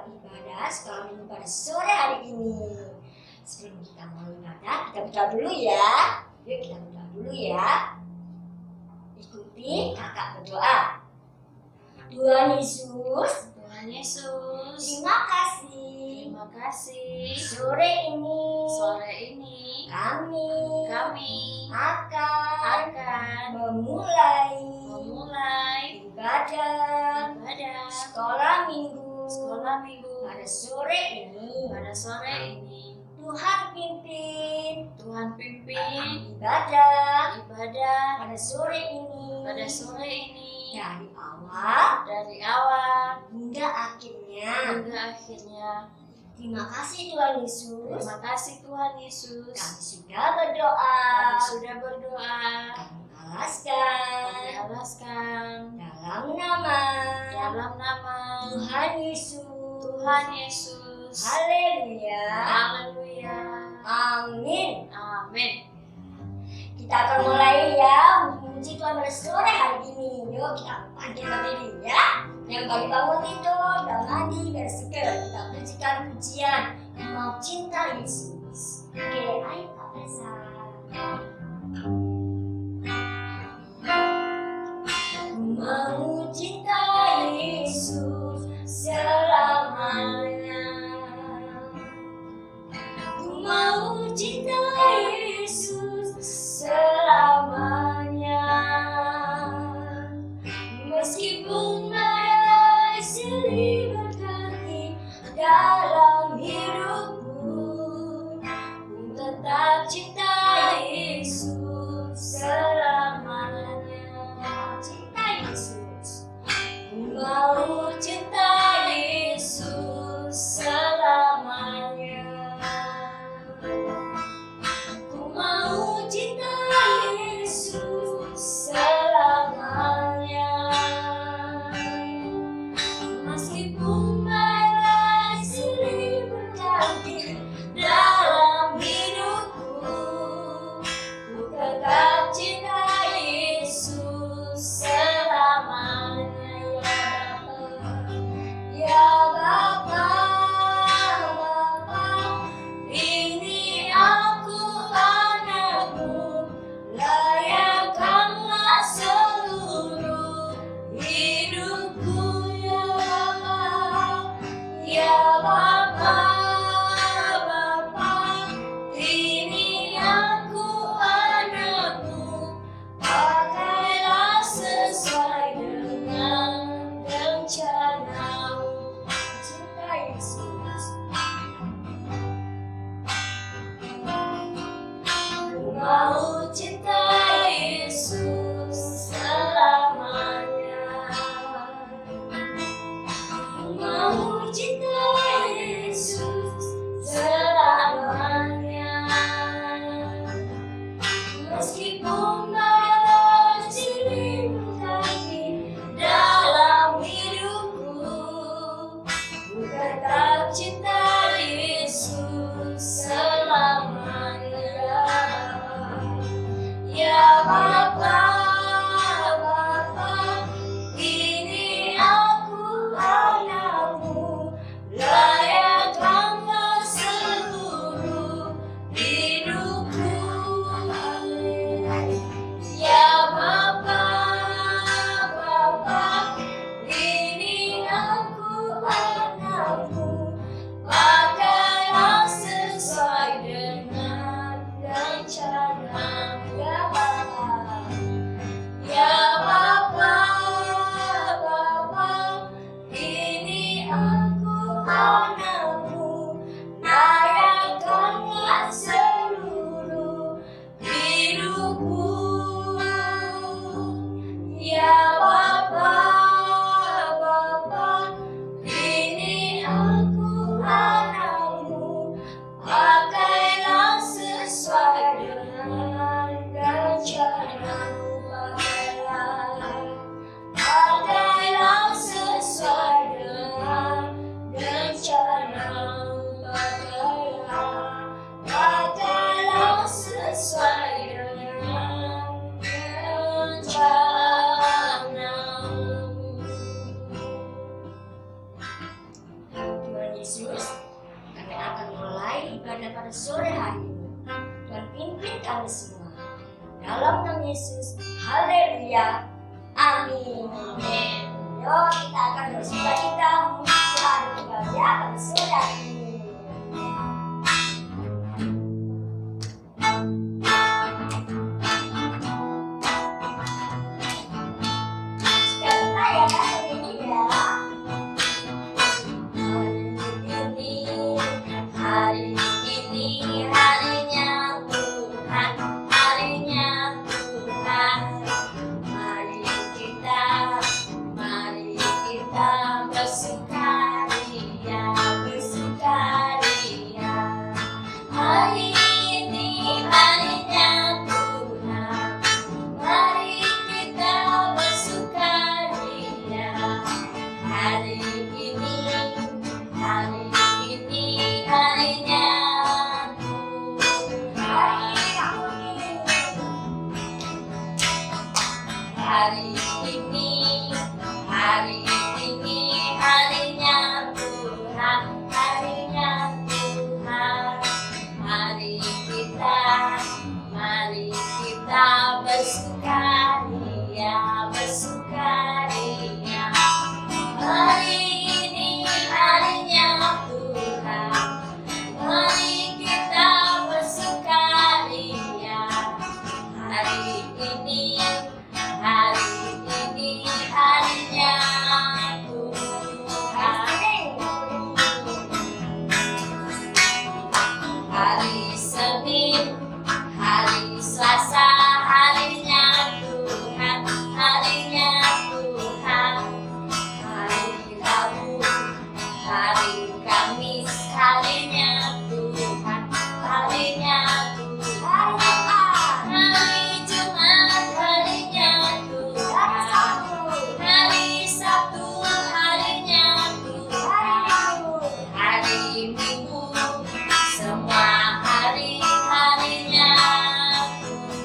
dalam ibadah sekolah minggu pada sore hari ini. Sebelum kita mulai ibadah, kita berdoa dulu ya. Yuk kita berdoa dulu ya. Ikuti kakak berdoa. Tuhan Yesus, terima kasih. Sore ini kami akan memulai ibadah sekolah minggu pada sore ini. Tuhan pimpin ibadah pada sore ini dari awal hingga akhirnya. Terima kasih Tuhan Yesus. Kami sudah berdoa. Kami alaskan dalam nama Tuhan Yesus. Haleluya. Amin. Kita akan mulai ya memuji Tuhan pada sore hari ini. Yuk kita bangkit berdiri ya. Yang baru bangun tidur dan mandi biar segar. Kita pujikan pujian Mau Cinta Yesus. Oke, ayo Kak Tessa. Mau cinta Yesus selamanya. Mau cinta Yesus selamanya. Meskipun badai silih berganti dalam hidupku, ku tetap cinta Yesus selamanya. Cinta Yesus, ku mau cinta Yesus selamanya. Ku mau cinta Yesus selamanya. Meskipun badai silih berganti dalam hidupku, ku tetap cinta Yesus selamanya. Ya Bapa, ini aku anakmu, layakkanlah seluruh hidupku ya Bapa. Ya Bapa, ini aku anakmu, pakailah sesuai dengan rencanamu. Cinta Yesus, ku mau cinta Yesus selamanya. Ku mau cinta Yesus selamanya. Meskipun badai silih berganti dalam hidupku, ku tetap cinta Yesus selamanya. Ya Bapa, ini aku anakmu, layakkanlah seluruh hidupku. Ya Bapa, ini aku anakmu, pakailah sesuai dengan rencanamu. Ya Bapa, ini aku anakmu, layakkanlah seluruh hidupku. Ya Bapa, ini aku anakmu, pakailah sesuai dengan rencanamu. Pakailah sesuai dengan rencanamu. Yesus, kami akan mulai ibadah pada sore hari ini. Tuhan pimpin kami semua. Dalam nama Yesus, haleluya, amin. Amin. Yuk kita akan bersukacita memuji Tuhan kembali ya pada sore hari ini. Sukacita ya hari ini ya. Hari ini harinya Tuhan, harinya Tuhan. Mari kita bersukaria, bersukaria. Hari ini harinya Tuhan, mari kita bersukaria. Hari ini harinya Tuhan. Hari ini harinya Tuhan, harinya Tuhan. Mari kita bersukaria, bersukaria. Hari ini harinya Tuhan, mari kita bersukaria. Hari ini harinya Tuhan. Hari Senin, hari Selasa, harinya Tuhan, harinya Tuhan. Hari Rabu, hari Kamis, harinya Tuhan, harinya Tuhan. Hari Jumat, harinya Tuhan. Hari Sabtu, harinya Tuhan. Hari Minggu, semua harinya Tuhan.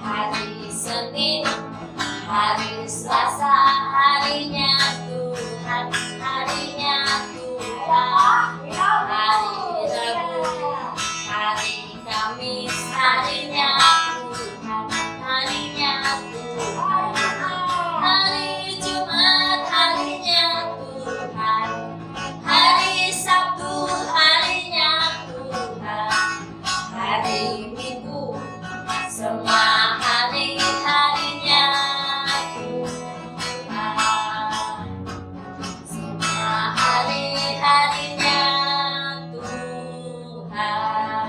Hari Senin, hari Selasa, harinya Tuhan, harinya Tuhan. Hari Rabu, hari Kamis, harinya Tuhan, harinya Tuhan. Hari Jumat, harinya Tuhan. Hari Sabtu, harinya Tuhan. Hari Minggu, semua harinya Tuhan. Semua harinya Tuhan.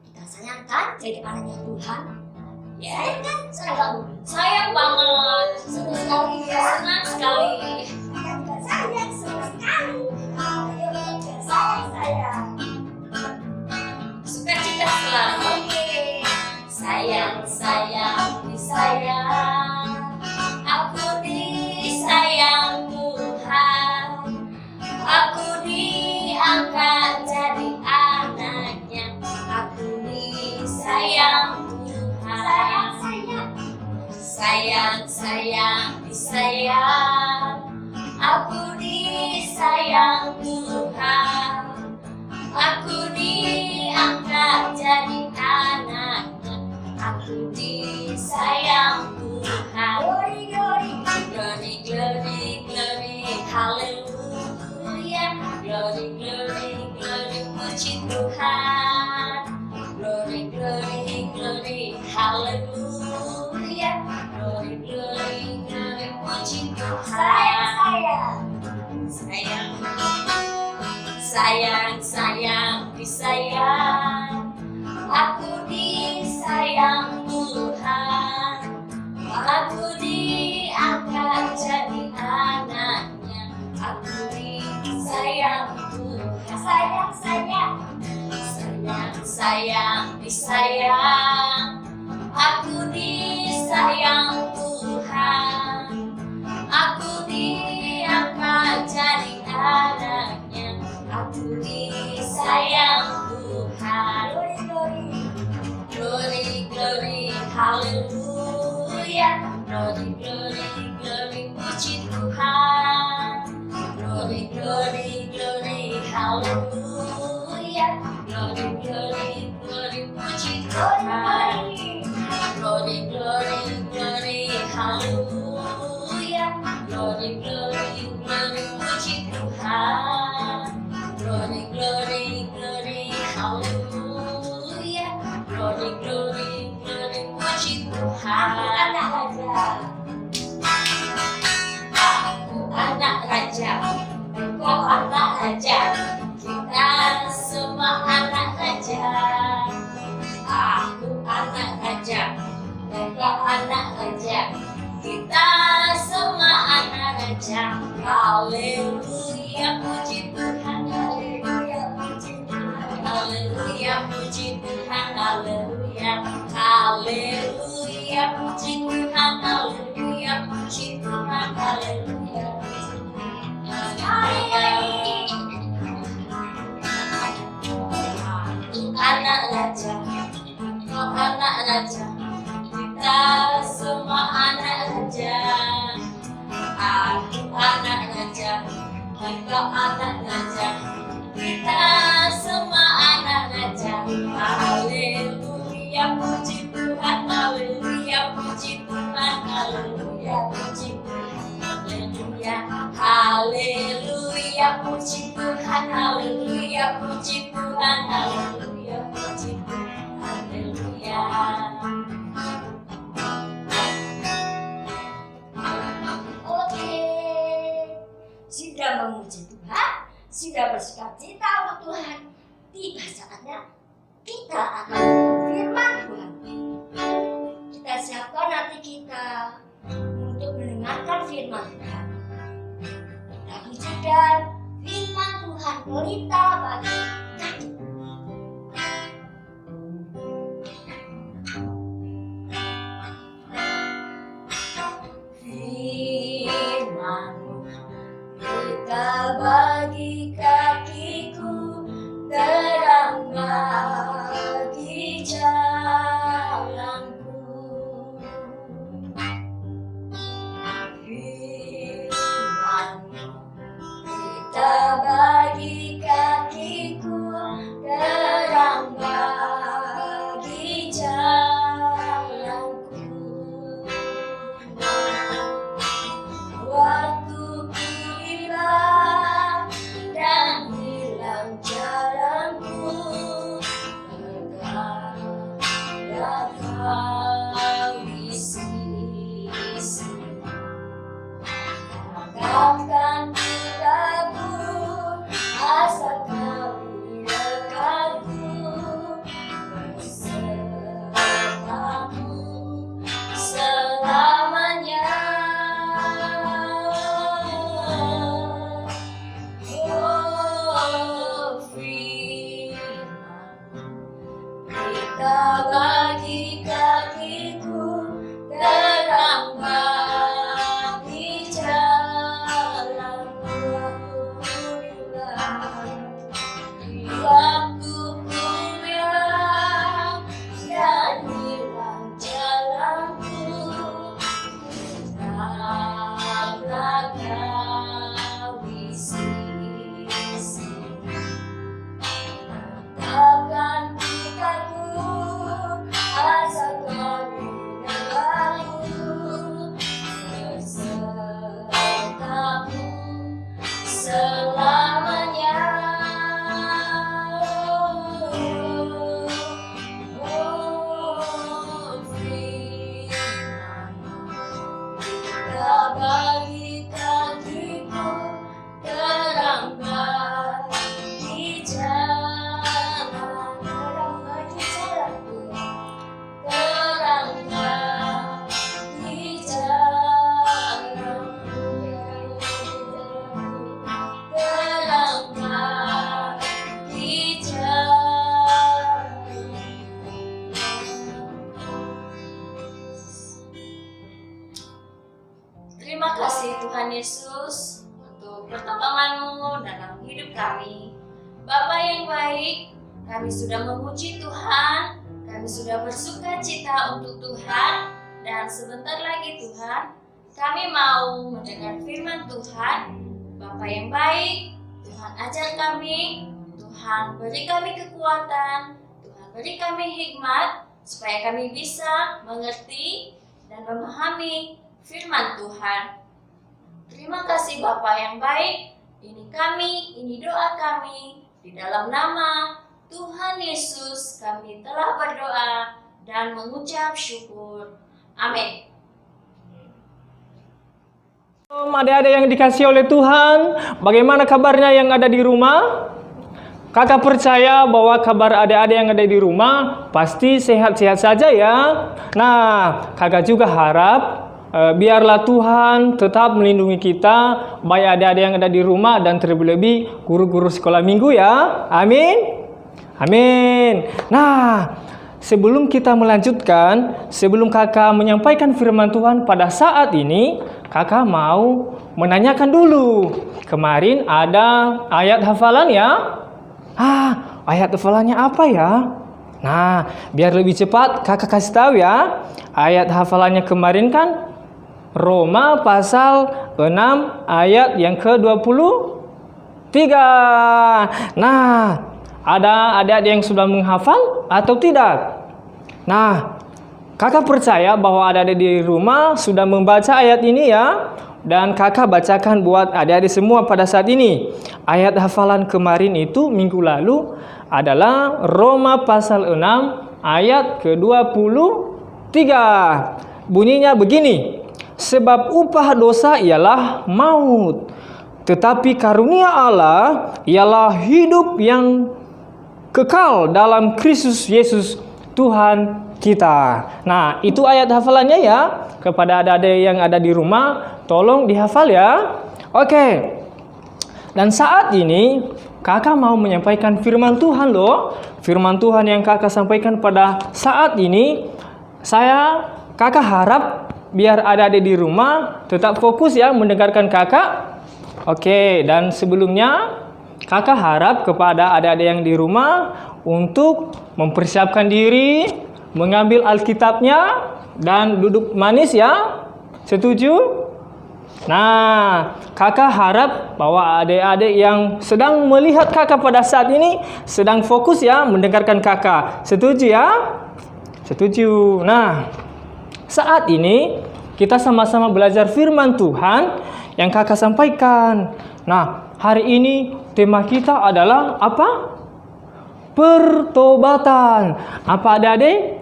Kita sayangkan jadi anaknya Tuhan. Ya, Sayang kan? Sayang kamu. sayang banget. Senang sekali ya. Senang sekali. Saya juga sayang, senang sekali. Ayo kita sayang. Sukacita selalu. Sayang, disayang. Aku disayang Tuhan. Aku diangkat jadi anaknya. Aku disayang Tuhan. Sayang, disayang. Aku disayang Tuhan. Aku diangkat jadi anaknya. Aku disayang Tuhan. Glory, glory. Glory, glory, glory, haleluya. Glory, glory, glory, puji Tuhan. Glory, glory, glory, haleluya. Glory, glory, glory, puji Tuhan. Sayang, disayang. Aku disayang Tuhan. Aku diangkat jadi anaknya. Aku disayang Tuhan. Sayang, disayang. Aku disayang Tuhan. Aku diangkat jadi anaknya. Aku disayang Tuhan. Glory, glory, haleluya. Glory, glory, glory, puji Tuhan. Glory, glory, glory, haleluya. Glory, glory, glory, puji Tuhan. Glory, glory, glory, haleluya. Glory, glory, glory, puji Tuhan. Glory, glory, glory, haleluya. Glory, glory, glory, puji Tuhan. Anak raja. Aku anak raja, engkau anak raja, kita semua anak raja. Aku anak raja, engkau anak raja, kita semua anak raja. Haleluya, puji Tuhan, haleluya, puji Tuhan, haleluya, puji Tuhan, haleluya, haleluya, puji Tuhan, haleluya, puji Tuhan, haleluya, anak raja, kau anak raja, kita semua anak raja. Aku anak raja, engkau anak raja, kita semua anak raja. Haleluya, puji Tuhan, haleluya, puji Tuhan, haleluya, puji Tuhan, haleluya, haleluya, puji Tuhan, haleluya, puji Tuhan, haleluya, puji Tuhan, haleluya. Oke, sudah memuji Tuhan, sudah bersukacita untuk Tuhan. Tiba saatnya kita akan firman Tuhan. Kita siapkan hati kita untuk mendengarkan firman Tuhan. Kita pujikan firman Tuhan pelita bagi kaki. Firman-Mu pelita bagi kakiku, terang bagi jalanku. Firman-Mu pelita bagi kakiku, terang bagi jalanku. Waktu ku hilang dan hilang jalanku, tegaklah Kau isi-isi. Takkan ku kabur asal Kau di dekatku, besertamu selamanya. Oh, firman kita bagi kakiku, terang bagi jalanku. Di waktu ku hilang dan hilang jalanku, tetaplah Kau isi-isi. Takkan ku takut asal Kau di dekatku, besertamu selamanya. Oh, firman-Mu pelita bagi kakiku, terang bagi jalan, terang bagi jalanku, terang bagi jalanku, terang bagi jalanku. Terima kasih Tuhan Yesus untuk pertolongan-Mu dalam hidup kami. Bapa yang baik, kami sudah memuji Tuhan, kami sudah bersuka cita untuk Tuhan, dan Dan sebentar lagi Tuhan, kami mau mendengar firman Tuhan. Bapa yang baik, Tuhan ajar kami, Tuhan beri kami kekuatan, Tuhan beri kami hikmat, supaya kami bisa mengerti dan memahami firman Tuhan. Terima kasih Bapa yang baik, ini kami, ini doa kami, di dalam nama Tuhan Yesus kami telah berdoa dan mengucap syukur. Amin. Adik-adik yang dikasihi oleh Tuhan, bagaimana kabarnya yang ada di rumah? Kakak percaya bahwa kabar adik-adik yang ada di rumah pasti sehat-sehat saja ya. Nah, kakak juga harap biarlah Tuhan tetap melindungi kita, baik adik-adik yang ada di rumah dan terlebih-lebih guru-guru sekolah minggu ya. Amin. Amin. Nah, sebelum kita melanjutkan, sebelum kakak menyampaikan firman Tuhan pada saat ini, kakak mau menanyakan dulu. Kemarin ada ayat hafalan ya? Ayat hafalannya apa ya? Nah, biar lebih cepat kakak kasih tahu ya. Ayat hafalannya kemarin kan Roma pasal 6 ayat yang ke-23. Nah, ada adik-adik yang sudah menghafal atau tidak? Nah, kakak percaya bahwa adik-adik di rumah sudah membaca ayat ini ya. Dan kakak bacakan buat adik-adik semua pada saat ini. Ayat hafalan kemarin itu minggu lalu adalah Roma pasal 6 ayat ke-23. Bunyinya begini. Sebab upah dosa ialah maut, tetapi karunia Allah ialah hidup yang kekal dalam Kristus Yesus Tuhan kita. Nah, itu ayat hafalannya ya. Kepada adik-adik yang ada di rumah, tolong dihafal ya. Oke. Dan saat ini kakak mau menyampaikan firman Tuhan loh. Firman Tuhan yang kakak sampaikan pada saat ini, kakak harap biar adik-adik di rumah tetap fokus ya mendengarkan kakak. Oke, dan sebelumnya kakak harap kepada adik-adik yang di rumah untuk mempersiapkan diri, mengambil Alkitabnya dan duduk manis ya. Setuju? Nah, kakak harap bahwa adik-adik yang sedang melihat kakak pada saat ini sedang fokus ya mendengarkan kakak. Setuju ya? Setuju. Nah, saat ini kita sama-sama belajar firman Tuhan yang kakak sampaikan. Nah, hari ini tema kita adalah apa? Pertobatan. Apa adik-adik?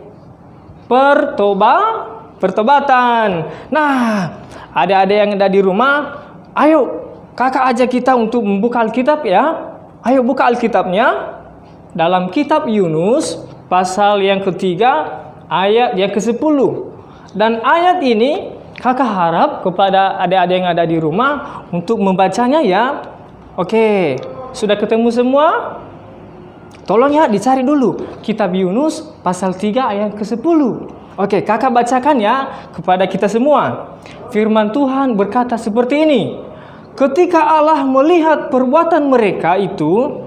Pertobatan. Nah, adik-adik yang ada di rumah, ayo kakak ajak kita untuk membuka Alkitab ya. Ayo buka Alkitabnya dalam kitab Yunus pasal yang ketiga ayat yang ke-10. Dan ayat ini kakak harap kepada adik-adik yang ada di rumah untuk membacanya ya. Oke, sudah ketemu semua? Tolong ya dicari dulu kitab Yunus pasal 3 ayat ke-10. Oke, kakak bacakan ya kepada kita semua. Firman Tuhan berkata seperti ini. Ketika Allah melihat perbuatan mereka itu,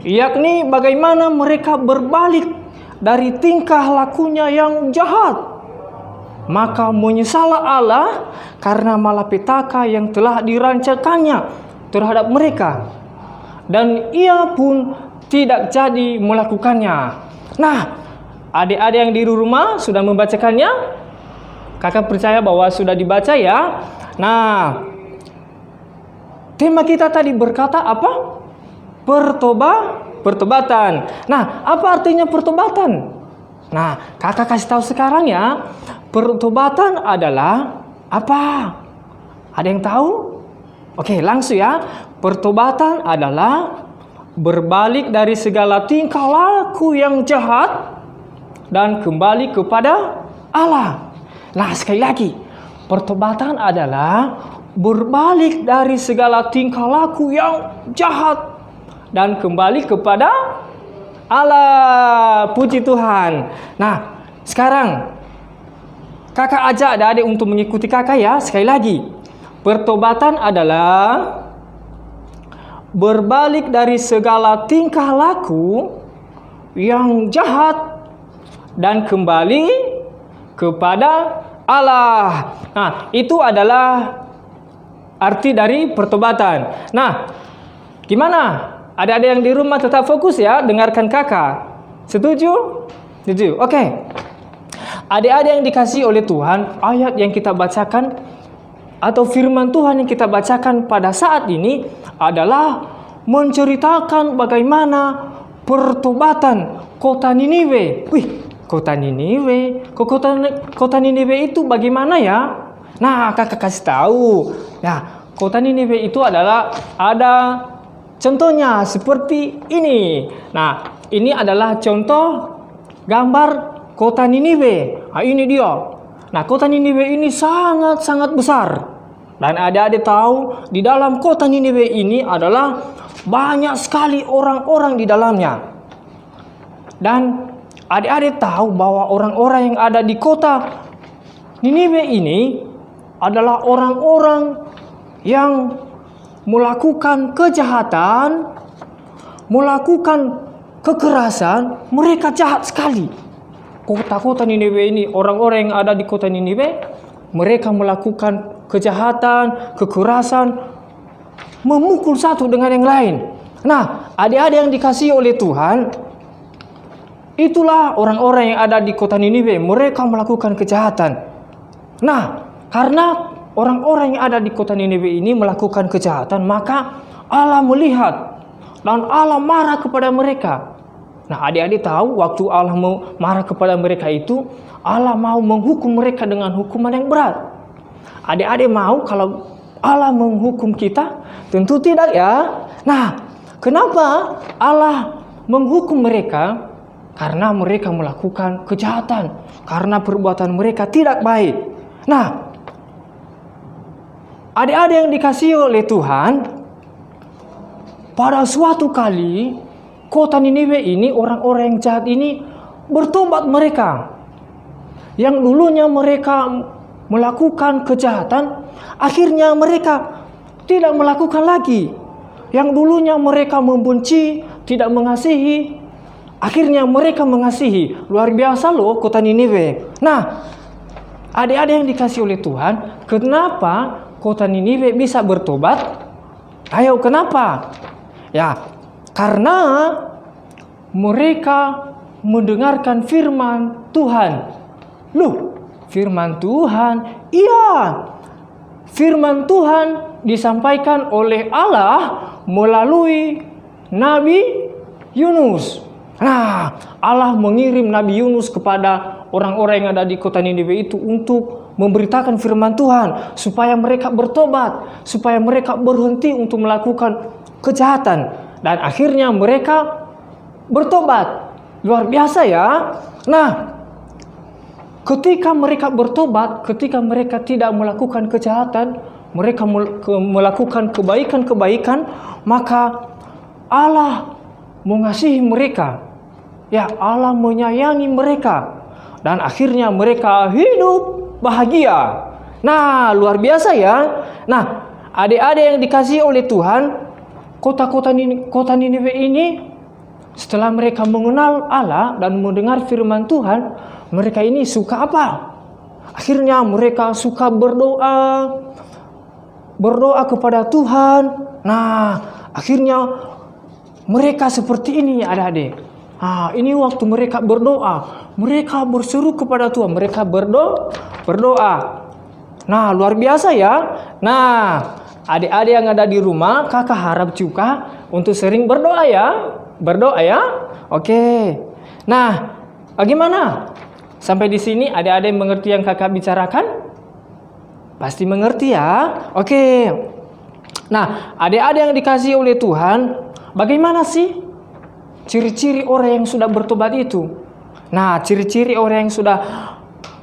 yakni bagaimana mereka berbalik dari tingkah lakunya yang jahat, maka menyesallah Allah karena malapetaka yang telah dirancakannya terhadap mereka, dan ia pun tidak jadi melakukannya. Nah, adik-adik yang di rumah sudah membacakannya? Kakak percaya bahwa sudah dibaca ya. Nah, tema kita tadi berkata apa? Pertobatan. Nah, apa artinya pertobatan? Nah, kakak kasih tahu sekarang ya. Pertobatan adalah apa? Ada yang tahu? Oke, langsung ya. Pertobatan adalah berbalik dari segala tingkah laku yang jahat dan kembali kepada Allah. Nah, sekali lagi, pertobatan adalah berbalik dari segala tingkah laku yang jahat dan kembali kepada Allah. Puji Tuhan. Nah, sekarang kakak ajak adik-adik untuk mengikuti kakak ya. Sekali lagi, pertobatan adalah berbalik dari segala tingkah laku yang jahat dan kembali kepada Allah. Nah, itu adalah arti dari pertobatan. Nah, gimana? Adik-adik yang di rumah tetap fokus ya, dengarkan kakak. Setuju? Setuju. Oke. Adik-adik yang dikasihi oleh Tuhan, ayat yang kita bacakan atau firman Tuhan yang kita bacakan pada saat ini adalah menceritakan bagaimana pertobatan kota Niniwe. Wih, kota Niniwe. Kota Niniwe itu bagaimana ya? Nah, kakak kasih tahu. Nah, kota Niniwe itu adalah ada contohnya seperti ini. Nah, ini adalah contoh gambar kota Niniwe. Nah, ini dia. Nah, kota Niniwe ini sangat-sangat besar. Dan adik-adik tahu di dalam kota Niniwe ini adalah banyak sekali orang-orang di dalamnya. Dan adik-adik tahu bahwa orang-orang yang ada di kota Niniwe ini adalah orang-orang yang melakukan kejahatan, melakukan kekerasan. Mereka jahat sekali. Kota-kota Niniwe ini, orang-orang yang ada di kota Niniwe, mereka melakukan kejahatan, kekerasan, memukul satu dengan yang lain. Nah, adik-adik yang dikasihi oleh Tuhan, itulah orang-orang yang ada di kota Niniwe. Mereka melakukan kejahatan. Nah, karena orang-orang yang ada di kota Niniwe ini melakukan kejahatan, maka Allah melihat dan Allah marah kepada mereka. Nah, adik-adik tahu waktu Allah mau marah kepada mereka itu, Allah mau menghukum mereka dengan hukuman yang berat. Adik-adik mau kalau Allah menghukum kita? Tentu tidak ya. Nah, kenapa Allah menghukum mereka? Karena mereka melakukan kejahatan, karena perbuatan mereka tidak baik. Nah, adik-adik yang dikasihi oleh Tuhan, pada suatu kali kota Niniwe ini, orang-orang yang jahat ini bertobat mereka. Yang dulunya mereka melakukan kejahatan, akhirnya mereka tidak melakukan lagi. Yang dulunya mereka membenci, tidak mengasihi, akhirnya mereka mengasihi. Luar biasa loh kota Niniwe. Nah, adik-adik yang dikasihi oleh Tuhan, kenapa kota Niniwe bisa bertobat? Ayo, kenapa? Ya, karena mereka mendengarkan firman Tuhan. Loh, firman Tuhan? Iya, firman Tuhan disampaikan oleh Allah melalui Nabi Yunus. Nah, Allah mengirim Nabi Yunus kepada orang-orang yang ada di kota Niniwe itu untuk memberitakan firman Tuhan supaya mereka bertobat, supaya mereka berhenti untuk melakukan kejahatan, dan akhirnya mereka bertobat. Luar biasa ya. Nah, ketika mereka bertobat, ketika mereka tidak melakukan kejahatan, mereka melakukan kebaikan-kebaikan, maka Allah mengasihi mereka. Ya, Allah menyayangi mereka, dan akhirnya mereka hidup bahagia. Nah, luar biasa ya. Nah, adik-adik yang dikasihi oleh Tuhan, kota Niniwe ini, setelah mereka mengenal Allah dan mendengar firman Tuhan, mereka ini suka apa? Akhirnya mereka suka berdoa kepada Tuhan. Nah, akhirnya mereka seperti ini adik-adik. Nah, ini waktu mereka berdoa, mereka berseru kepada Tuhan, mereka berdoa. Nah, luar biasa ya. Nah, adik-adik yang ada di rumah, kakak harap juga untuk sering berdoa ya. Berdoa ya. Oke. Nah, bagaimana? Sampai di sini adik-adik mengerti yang kakak bicarakan? Pasti mengerti ya. Oke. Nah, adik-adik yang dikasihi oleh Tuhan, bagaimana sih ciri-ciri orang yang sudah bertobat itu? Nah, ciri-ciri orang yang sudah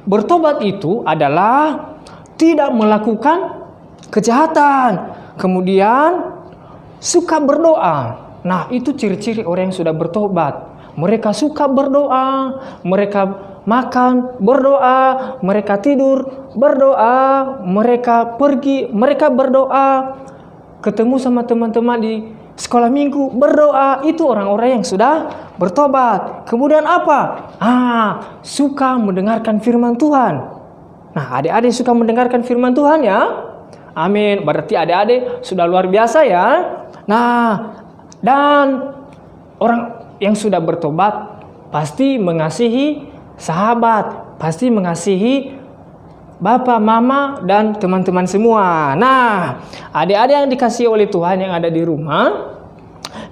bertobat itu adalah tidak melakukan kejahatan, kemudian suka berdoa. Nah, itu ciri-ciri orang yang sudah bertobat. Mereka suka berdoa, mereka makan berdoa, mereka tidur berdoa, mereka pergi, mereka berdoa, ketemu sama teman-teman di sekolah minggu berdoa. Itu orang-orang yang sudah bertobat. Kemudian apa? Suka mendengarkan firman Tuhan. Nah, adik-adik suka mendengarkan firman Tuhan ya? Amin. Berarti adik-adik sudah luar biasa ya. Nah, dan orang yang sudah bertobat pasti mengasihi sahabat, pasti mengasihi bapak, mama, dan teman-teman semua. Nah, adik-adik yang dikasihi oleh Tuhan yang ada di rumah,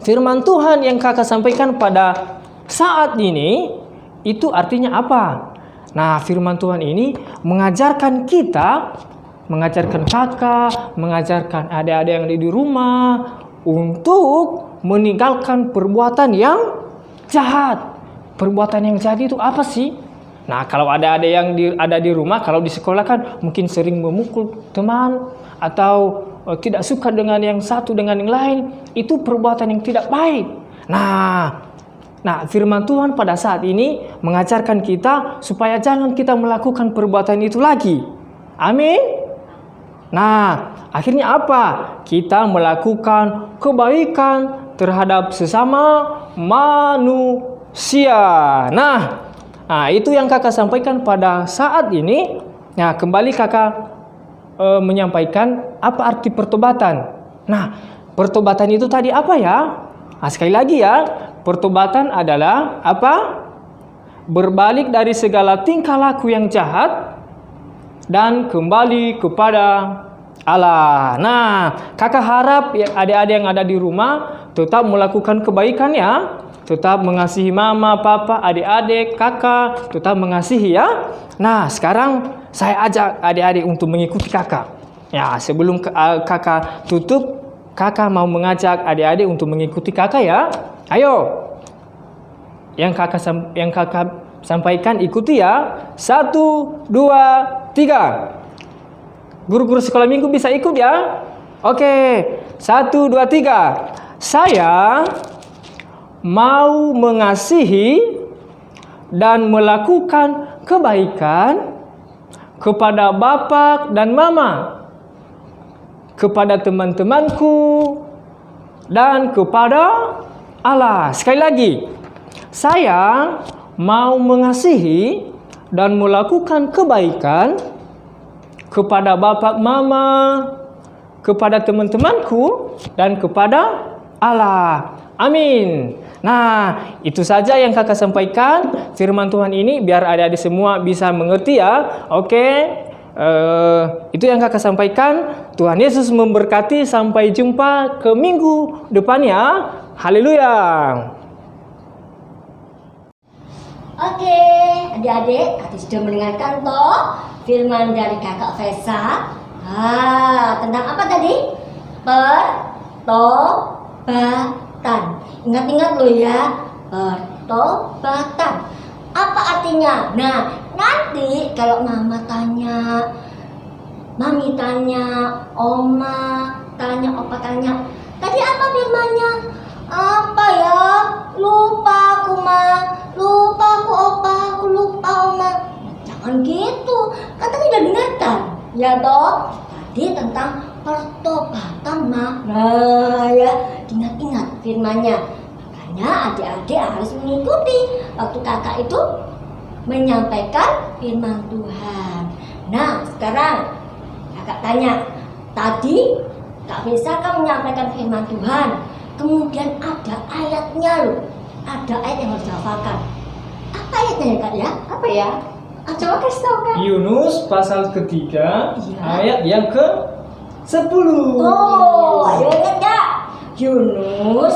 firman Tuhan yang kakak sampaikan pada saat ini itu artinya apa? Nah, firman Tuhan ini mengajarkan kita, mengajarkan kakak, mengajarkan adik-adik yang ada di rumah untuk meninggalkan perbuatan yang jahat. Perbuatan yang jahat itu apa sih? Nah, kalau ada yang ada di rumah, kalau di sekolah kan mungkin sering memukul teman atau tidak suka dengan yang satu dengan yang lain, itu perbuatan yang tidak baik. Nah, firman Tuhan pada saat ini mengajarkan kita supaya jangan kita melakukan perbuatan itu lagi. Amin. Nah, akhirnya apa? Kita melakukan kebaikan terhadap sesama manusia. Nah, itu yang kakak sampaikan pada saat ini. Nah, kembali kakak menyampaikan apa arti pertobatan. Nah, pertobatan itu tadi apa ya? Nah, sekali lagi ya, pertobatan adalah apa? Berbalik dari segala tingkah laku yang jahat dan kembali kepada Allah. Nah, kakak harap ya, adik-adik yang ada di rumah tetap melakukan kebaikan ya. Tetap mengasihi mama, papa, adik-adik, kakak, tetap mengasihi ya. Nah, sekarang saya ajak adik-adik untuk mengikuti kakak. Ya, sebelum kakak tutup, kakak mau mengajak adik-adik untuk mengikuti kakak ya. Ayo. Yang kakak sampaikan ikuti ya. 1, 2, 3. Guru-guru sekolah minggu bisa ikut ya. Oke. 1, 2, 3. Saya mau mengasihi dan melakukan kebaikan kepada bapak dan mama, kepada teman-temanku, dan kepada Allah. Sekali lagi, saya mau mengasihi dan melakukan kebaikan kepada bapak, mama, kepada teman-temanku, dan kepada Allah. Amin. Nah, itu saja yang kakak sampaikan. Firman Tuhan ini biar adik-adik semua bisa mengerti ya. Oke. Itu yang kakak sampaikan. Tuhan Yesus memberkati. Sampai jumpa ke minggu depannya. Haleluya. Oke, adik-adik, sudah mendengarkan toh firman dari kakak Fesa. Tentang apa tadi? Pertobatan. Ingat-ingat loh ya, pertobatan. Apa artinya? Nah, nanti kalau mama tanya, mami tanya, oma tanya, opa tanya, tadi apa firmannya? Apa ya? Lupa aku ma, lupa aku opa, aku lupa oma. Jangan gitu, kan tadi udah dengarkan, ya toh? Tadi tentang pertobatan ma. Nah ya, ingat-ingat firmannya. Makanya adik-adik harus mengikuti waktu kakak itu menyampaikan firman Tuhan. Nah, sekarang kakak tanya, tadi Kak Fesa kan menyampaikan firman Tuhan, kemudian ada ayatnya loh, ada ayat yang harus dihafalkan. Apa ayatnya ya kak ya? Apa ya? Coba kasih tahu kak. Yunus pasal ketiga, ayat yang ke-10. Oh, ayo ingat kak. Yunus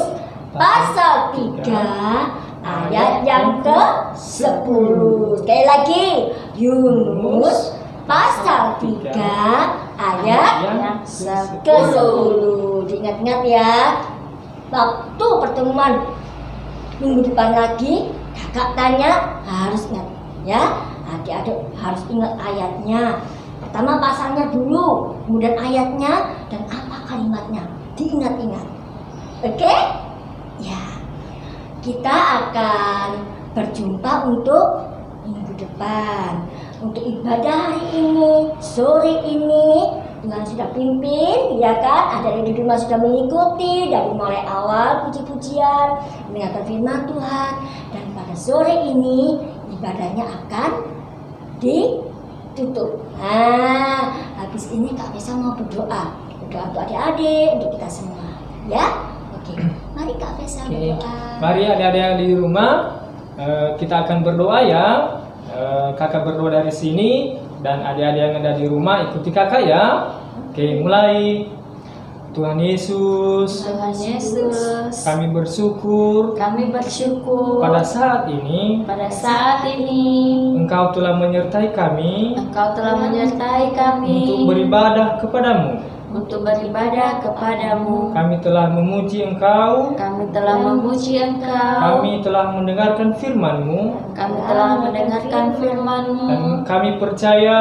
pasal 3 ayat yang ke-10. Sekali lagi, Yunus pasal 3 ayat yang ke-10. Diingat-ingat ya. Waktu pertemuan minggu depan lagi, kakak tanya harus ingat ya. Adik-adik harus ingat ayatnya. Pertama pasalnya dulu, kemudian ayatnya, dan apa kalimatnya. Diingat-ingat. Oke? Ya. Kita akan berjumpa untuk minggu depan. Untuk ibadah hari ini, sore ini, Tuhan sudah pimpin, ya kan? Ada yang di rumah sudah mengikuti dari mulai awal puji-pujian, mendengarkan firman Tuhan, dan pada sore ini ibadahnya akan tutup. Nah, habis ini Kak Fesa mau berdoa untuk adik-adik, untuk kita semua, ya. Oke, mari Kak Fesa berdoa. Mari adik-adik yang di rumah, kita akan berdoa ya. Kakak berdoa dari sini dan adik-adik yang ada di rumah ikuti kakak ya. Oke, mulai. Tuhan Yesus, Tuhan Yesus, kami bersyukur kami bersyukur pada saat ini pada saat ini Engkau telah menyertai kami Engkau telah menyertai kami untuk beribadah kepadamu. untuk beribadah kepadamu. Kami telah memuji Engkau, Kami telah memuji Engkau. kami telah mendengarkan firman-Mu, Kami telah mendengarkan firman-Mu. dan kami percaya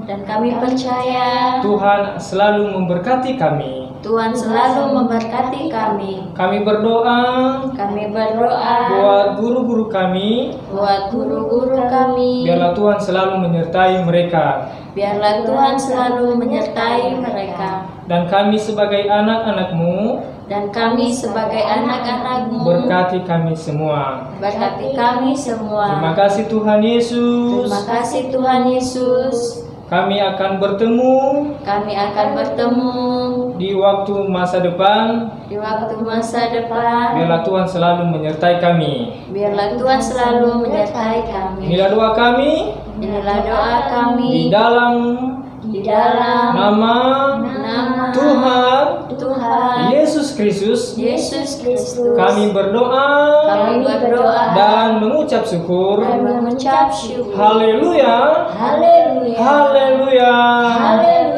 Dan kami percaya Tuhan selalu memberkati kami. Tuhan selalu memberkati kami. Kami berdoa Kami berdoa buat guru-guru kami, buat guru-guru kami. biarlah Tuhan selalu menyertai mereka. Biarlah Tuhan selalu menyertai mereka. Dan kami sebagai anak-anak-Mu, Dan kami sebagai anak-anak-Mu, berkati kami semua. berkati kami Terima semua. kasih Tuhan Yesus. Terima kasih Tuhan Yesus. Kami akan bertemu Kami akan bertemu di waktu masa depan. di waktu masa depan. Biarlah Tuhan selalu menyertai kami. Biarlah Tuhan selalu menyertai kami. Inilah doa kami Inilah doa di kami dalam di dalam nama nama Tuhan Tuhan Yesus Kristus. Yesus Kristus. Kami berdoa Kami berdoa dan mengucap syukur. dan mengucap syukur. Haleluya. Haleluya. Haleluya. Haleluya.